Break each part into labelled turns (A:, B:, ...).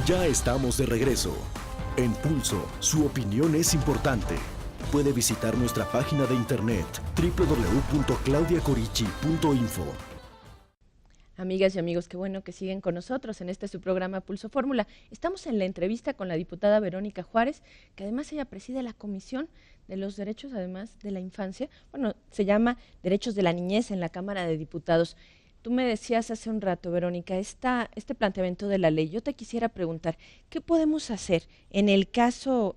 A: Ya estamos de regreso. En Pulso, su opinión es importante. Puede visitar nuestra página de internet www.claudiacorichi.info.
B: Amigas y amigos, qué bueno que siguen con nosotros en su programa Pulso Fórmula. Estamos en la entrevista con la diputada Verónica Juárez, que además ella preside la Comisión de los Derechos, además de la Infancia. Bueno, se llama Derechos de la Niñez en la Cámara de Diputados. Tú me decías hace un rato, Verónica, este planteamiento de la ley. Yo te quisiera preguntar, ¿qué podemos hacer en el caso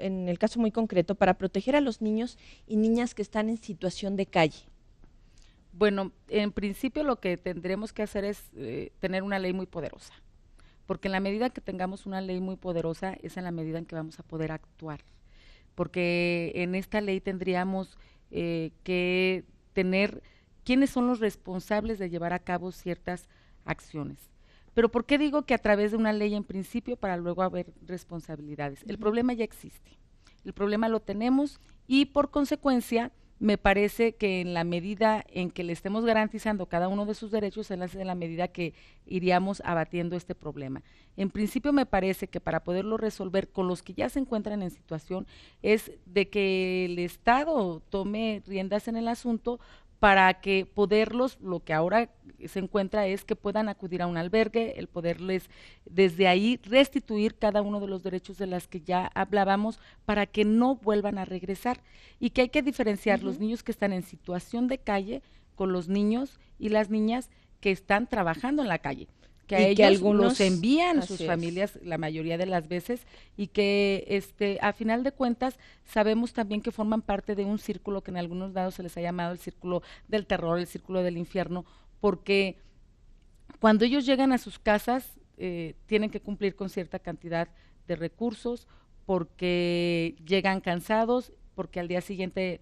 B: muy concreto para proteger a los niños y niñas que están en situación de calle?
C: Bueno, en principio lo que tendremos que hacer es tener una ley muy poderosa, porque en la medida que tengamos una ley muy poderosa es en la medida en que vamos a poder actuar, porque en esta ley tendríamos que tener quiénes son los responsables de llevar a cabo ciertas acciones. Pero ¿por qué digo que a través de una ley en principio para luego haber responsabilidades? El problema ya existe, el problema lo tenemos y por consecuencia me parece que en la medida en que le estemos garantizando cada uno de sus derechos, es en la medida que iríamos abatiendo este problema. En principio me parece que para poderlo resolver con los que ya se encuentran en situación es de que el Estado tome riendas en el asunto para que poderlos, lo que ahora se encuentra es que puedan acudir a un albergue, el poderles desde ahí restituir cada uno de los derechos de las que ya hablábamos para que no vuelvan a regresar y que hay que diferenciar los niños que están en situación de calle con los niños y las niñas que están trabajando en la calle, que a ellos
B: algunos
C: los envían sus familias la mayoría de las veces y que a final de cuentas sabemos también que forman parte de un círculo que en algunos lados se les ha llamado el círculo del terror, el círculo del infierno, porque cuando ellos llegan a sus casas tienen que cumplir con cierta cantidad de recursos, porque llegan cansados, porque al día siguiente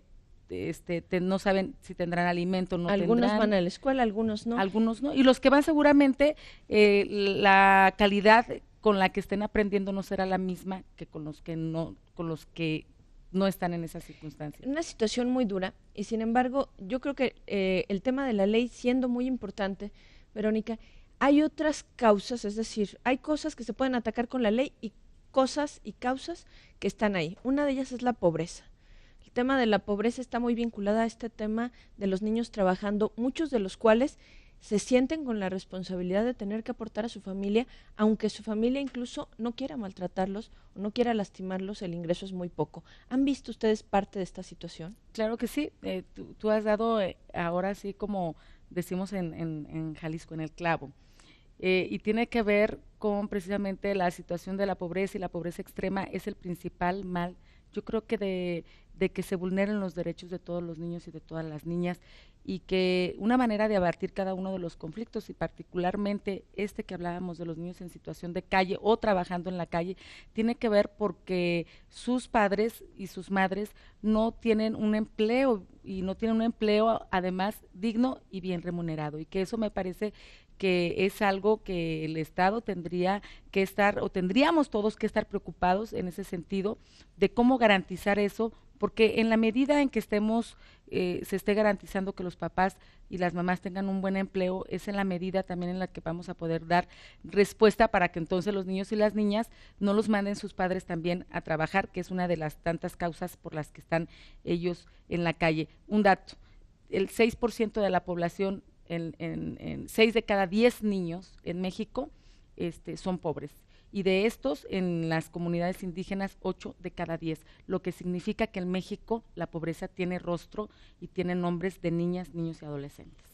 C: no saben si tendrán alimento o no
B: algunos
C: tendrán.
B: Van a la escuela, algunos no.
C: Algunos no, y los que van seguramente la calidad con la que estén aprendiendo no será la misma que con los que no están en esas circunstancias.
B: Una situación muy dura y sin embargo yo creo que el tema de la ley siendo muy importante, Verónica, hay otras causas, es decir, hay cosas que se pueden atacar con la ley y cosas y causas que están ahí. Una de ellas es la pobreza. El tema de la pobreza está muy vinculada a este tema de los niños trabajando, muchos de los cuales se sienten con la responsabilidad de tener que aportar a su familia, aunque su familia incluso no quiera maltratarlos o no quiera lastimarlos, el ingreso es muy poco. ¿Han visto ustedes parte de esta situación?
C: Claro que sí, tú has dado ahora sí como decimos en Jalisco, en el clavo, y tiene que ver con precisamente la situación de la pobreza y la pobreza extrema es el principal mal, yo creo que de que se vulneren los derechos de todos los niños y de todas las niñas y que una manera de abatir cada uno de los conflictos y particularmente que hablábamos de los niños en situación de calle o trabajando en la calle, tiene que ver porque sus padres y sus madres no tienen un empleo y no tienen un empleo además digno y bien remunerado y que eso me parece que es algo que el Estado tendría que estar o tendríamos todos que estar preocupados en ese sentido de cómo garantizar eso, porque en la medida en que se esté garantizando que los papás y las mamás tengan un buen empleo, es en la medida también en la que vamos a poder dar respuesta para que entonces los niños y las niñas no los manden sus padres también a trabajar, que es una de las tantas causas por las que están ellos en la calle. Un dato, el 6% de la población en 6 de cada 10 niños en México son pobres y de estos en las comunidades indígenas 8 de cada 10, lo que significa que en México la pobreza tiene rostro y tiene nombres de niñas, niños y adolescentes.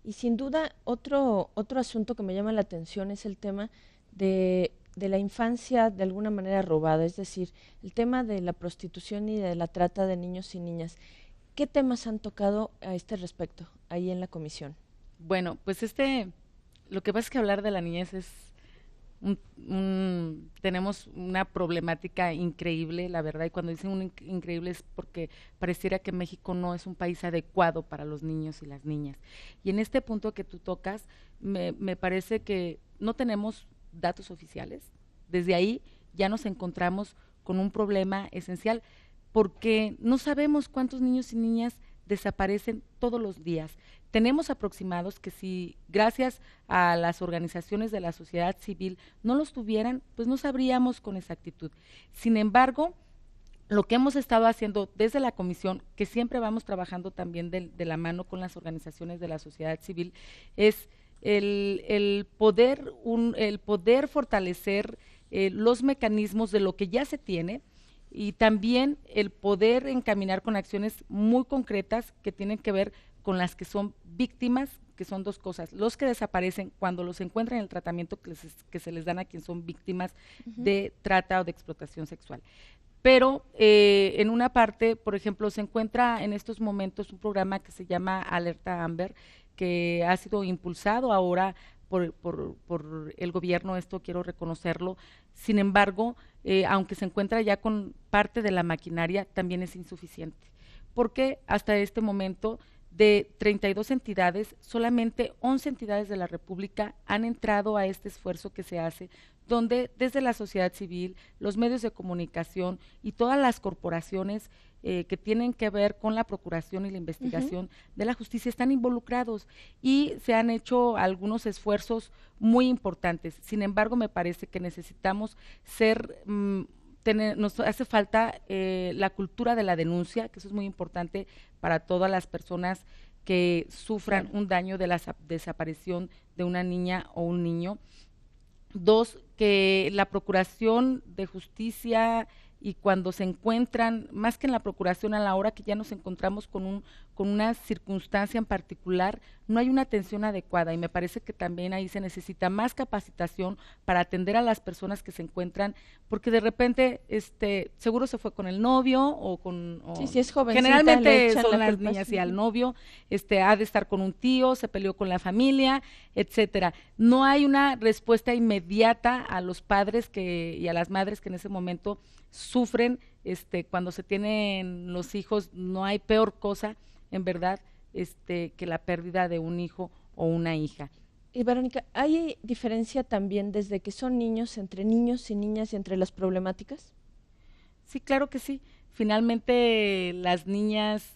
B: Y sin duda otro asunto que me llama la atención es el tema de la infancia de alguna manera robada, es decir, el tema de la prostitución y de la trata de niños y niñas. ¿Qué temas han tocado a este respecto ahí en la comisión?
C: Bueno, pues lo que pasa es que hablar de la niñez es tenemos una problemática increíble, la verdad, y cuando dicen increíble es porque pareciera que México no es un país adecuado para los niños y las niñas. Y en este punto que tú tocas, me parece que no tenemos datos oficiales, desde ahí ya nos encontramos con un problema esencial, porque no sabemos cuántos niños y niñas desaparecen todos los días. Tenemos aproximados que si gracias a las organizaciones de la sociedad civil no los tuvieran, pues no sabríamos con exactitud. Sin embargo, lo que hemos estado haciendo desde la comisión, que siempre vamos trabajando también de la mano con las organizaciones de la sociedad civil, es el poder fortalecer los mecanismos de lo que ya se tiene, y también el poder encaminar con acciones muy concretas que tienen que ver con las que son víctimas, que son dos cosas: los que desaparecen cuando los encuentran en el tratamiento que se les dan a quien son víctimas de trata o de explotación sexual. Pero en una parte, por ejemplo, se encuentra en estos momentos un programa que se llama Alerta Amber, que ha sido impulsado ahora por el gobierno, esto quiero reconocerlo. Sin embargo, aunque se encuentra ya con parte de la maquinaria, también es insuficiente, porque hasta este momento de 32 entidades, solamente 11 entidades de la República han entrado a este esfuerzo que se hace, donde desde la sociedad civil, los medios de comunicación y todas las corporaciones que tienen que ver con la procuración y la investigación de la justicia están involucrados, y se han hecho algunos esfuerzos muy importantes. Sin embargo, me parece que necesitamos nos hace falta la cultura de la denuncia, que eso es muy importante para todas las personas que sufran un daño de la desaparición de una niña o un niño. Dos, que la procuración de justicia, y cuando se encuentran, más que en la procuración, a la hora que ya nos encontramos con una circunstancia en particular, no hay una atención adecuada, y me parece que también ahí se necesita más capacitación para atender a las personas que se encuentran, porque de repente seguro se fue con el novio
B: si es jovencita,
C: generalmente son las niñas y al novio, ha de estar con un tío, se peleó con la familia, etcétera. No hay una respuesta inmediata a los padres y a las madres que en ese momento sufren. Cuando se tienen los hijos, no hay peor cosa, en verdad, que la pérdida de un hijo o una hija.
B: Y Verónica, ¿hay diferencia también desde que son niños, entre niños y niñas, y entre las problemáticas?
C: Sí, claro que sí. Finalmente las niñas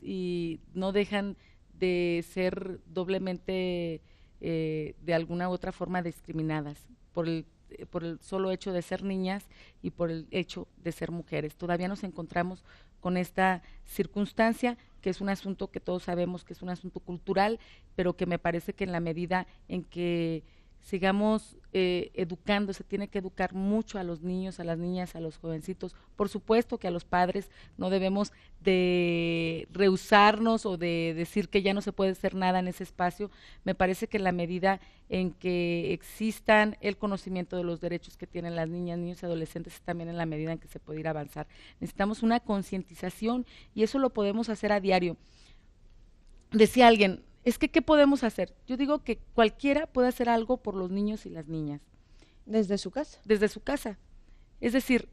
C: no dejan de ser doblemente, de alguna u otra forma, discriminadas por el solo hecho de ser niñas y por el hecho de ser mujeres. Todavía nos encontramos con esta circunstancia, que es un asunto que todos sabemos que es un asunto cultural, pero que me parece que en la medida en que sigamos educando, se tiene que educar mucho a los niños, a las niñas, a los jovencitos. Por supuesto que a los padres no debemos de rehusarnos o de decir que ya no se puede hacer nada en ese espacio. Me parece que en la medida en que existan el conocimiento de los derechos que tienen las niñas, niños y adolescentes, es también en la medida en que se puede ir a avanzar. Necesitamos una concientización, y eso lo podemos hacer a diario. Decía alguien, es que ¿qué podemos hacer? Yo digo que cualquiera puede hacer algo por los niños y las niñas.
B: ¿Desde su casa?
C: Desde su casa. Es decir,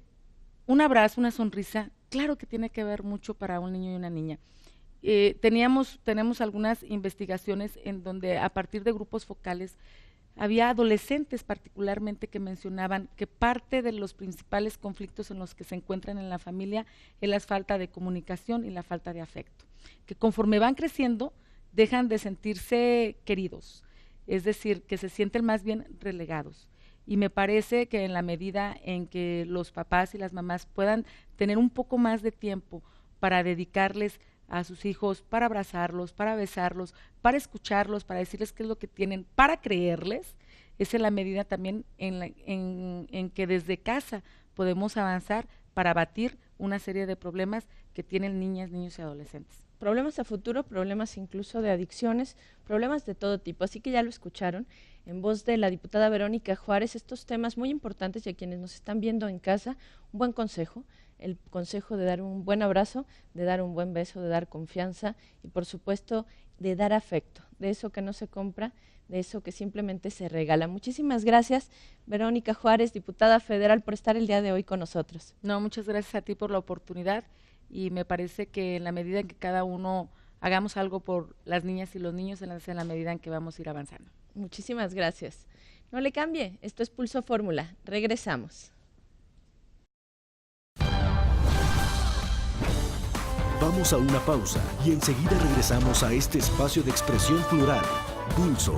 C: un abrazo, una sonrisa, claro que tiene que ver mucho para un niño y una niña. Tenemos algunas investigaciones en donde, a partir de grupos focales, había adolescentes particularmente que mencionaban que parte de los principales conflictos en los que se encuentran en la familia es la falta de comunicación y la falta de afecto, que conforme van creciendo dejan de sentirse queridos, es decir, que se sienten más bien relegados. Y me parece que en la medida en que los papás y las mamás puedan tener un poco más de tiempo para dedicarles a sus hijos, para abrazarlos, para besarlos, para escucharlos, para decirles qué es lo que tienen, para creerles, es en la medida también en que desde casa podemos avanzar para abatir una serie de problemas que tienen niñas, niños y adolescentes.
B: Problemas a futuro, problemas incluso de adicciones, problemas de todo tipo. Así que ya lo escucharon en voz de la diputada Verónica Juárez, estos temas muy importantes, y a quienes nos están viendo en casa, un buen consejo, el consejo de dar un buen abrazo, de dar un buen beso, de dar confianza y, por supuesto, de dar afecto, de eso que no se compra, de eso que simplemente se regala. Muchísimas gracias, Verónica Juárez, diputada federal, por estar el día de hoy con nosotros.
C: No, muchas gracias a ti por la oportunidad, y me parece que en la medida en que cada uno hagamos algo por las niñas y los niños, es en la medida en que vamos a ir avanzando.
B: Muchísimas gracias. No le cambie, esto es Pulso Fórmula. Regresamos.
A: Vamos a una pausa y enseguida regresamos a este espacio de expresión plural, Pulso.